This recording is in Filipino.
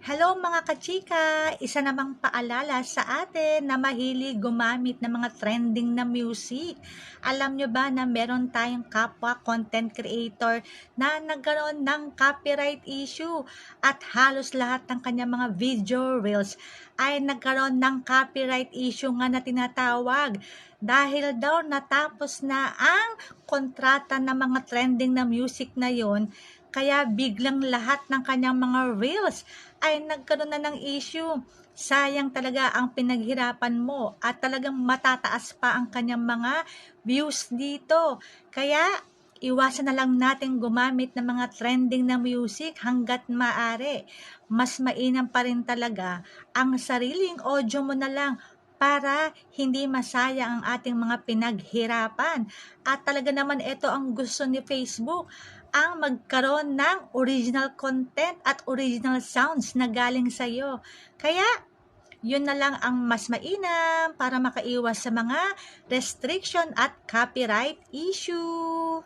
Hello mga kachika! Isa namang paalala sa atin na mahilig gumamit ng mga trending na music. Alam nyo ba na meron tayong kapwa content creator na nagkaroon ng copyright issue at halos lahat ng kanyang mga video reels ay nagkaroon ng copyright issue nga na tinatawag dahil daw natapos na ang kontrata ng mga trending na music na yon. Kaya biglang lahat ng kanyang mga reels ay nagkaroon na ng issue. Sayang talaga ang pinaghirapan mo at talagang matataas pa ang kanyang mga views dito. Kaya iwasan na lang natin gumamit ng mga trending na music hanggat maaari. Mas mainam pa rin talaga ang sariling audio mo na lang para hindi masayang ang ating mga pinaghirapan. At talaga naman ito ang gusto ni Facebook, ang magkaroon ng original content at original sounds na galing sa iyo. Kaya, yun na lang ang mas mainam para makaiwas sa mga restriction at copyright issue.